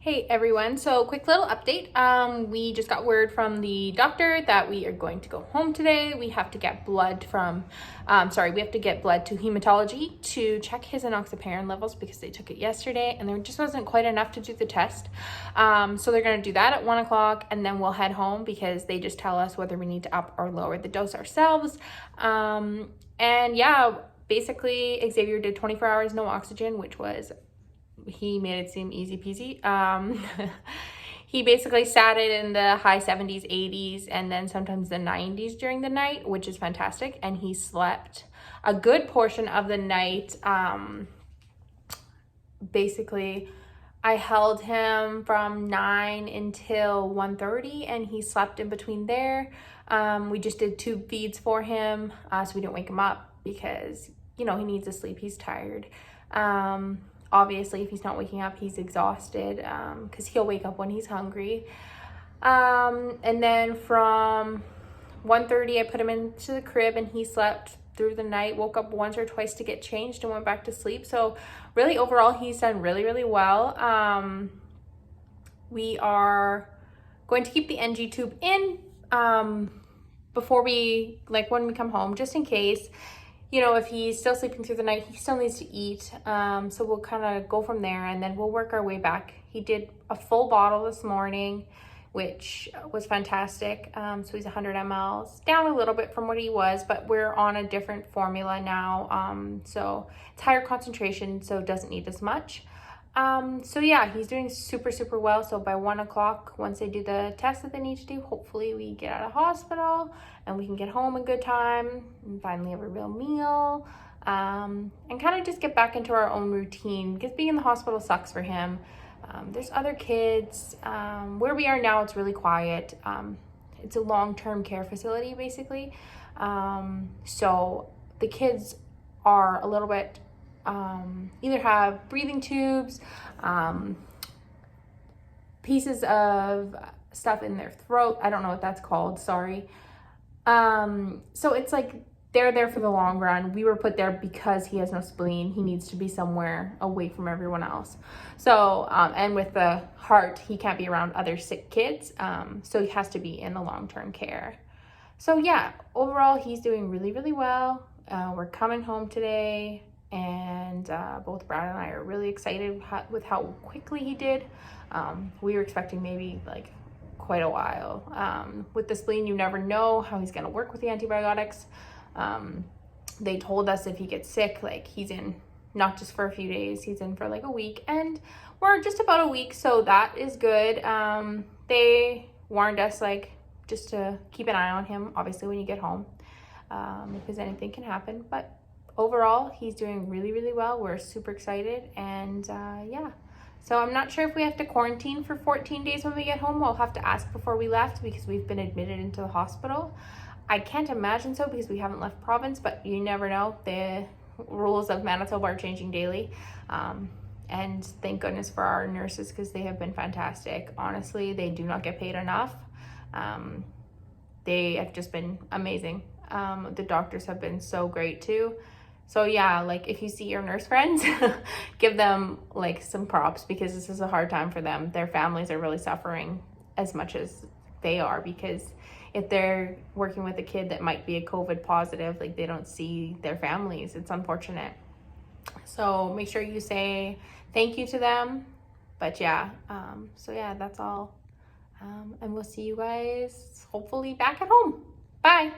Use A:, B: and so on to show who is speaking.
A: Hey everyone, so quick little update. We just got word from the doctor that we are going to go home today. We have to get blood from, we have to get blood to hematology to check his enoxaparin levels because they took it yesterday and there just wasn't quite enough to do the test. So they're gonna do that at 1 o'clock and then we'll head home because they just tell us whether we need to up or lower the dose ourselves. And yeah, basically Xavier did 24 hours no oxygen, which was, he made it seem easy peasy. He basically sat it in the high 70s, 80s, and then sometimes the 90s during the night, which is fantastic. And he slept a good portion of the night. Basically, I held him from 9 until 1:30, and he slept in between there. We just did tube feeds for him, so we didn't wake him up because, you know, he needs to sleep. He's tired. Obviously, if he's not waking up, he's exhausted because he'll wake up when he's hungry. And then from 1:30, I put him into the crib and he slept through the night, woke up once or twice to get changed and went back to sleep. So really, overall, he's done really, really well. We are going to keep the NG tube in before we, when we come home, just in case. You know, if he's still sleeping through the night, he still needs to eat. So we'll kind of go from there and then we'll work our way back. He did a full bottle this morning, which was fantastic. So he's 100 mLs, down a little bit from what he was, but we're on a different formula now. So it's higher concentration, so it doesn't need as much. So yeah, he's doing super, super well. So by 1 o'clock, once they do the test that they need to do, hopefully we get out of hospital and we can get home in good time and finally have a real meal, and kind of just get back into our own routine because being in the hospital sucks for him. There's other kids. Where we are now, it's really quiet. It's a long-term care facility, basically. So the kids are a little bit either have breathing tubes, pieces of stuff in their throat. I don't know what that's called, sorry. So it's like they're there for the long run. We were put there because he has no spleen. He needs to be somewhere away from everyone else. So, and with the heart, he can't be around other sick kids. So he has to be in the long-term care. So yeah, overall, he's doing really, really well. We're coming home today. And both Brad and I are really excited with how quickly he did. We were expecting maybe quite a while. With the spleen, you never know how he's going to work with the antibiotics. They told us if he gets sick, he's in not just for a few days, he's in for a week, and we're just about a week, so that is good. They warned us just to keep an eye on him, obviously, when you get home, because anything can happen, but overall, he's doing really, really well. We're super excited, and yeah. So I'm not sure if we have to quarantine for 14 days when we get home. We'll have to ask before we left because we've been admitted into the hospital. I can't imagine so because we haven't left province, but you never know. The rules of Manitoba are changing daily. And thank goodness for our nurses because they have been fantastic. Honestly, they do not get paid enough. They have just been amazing. The doctors have been so great too. So yeah, if you see your nurse friends, give them some props because this is a hard time for them. Their families are really suffering as much as they are because if they're working with a kid that might be a COVID positive, they don't see their families. It's unfortunate. So make sure you say thank you to them. But yeah, so yeah, that's all. And we'll see you guys hopefully back at home. Bye.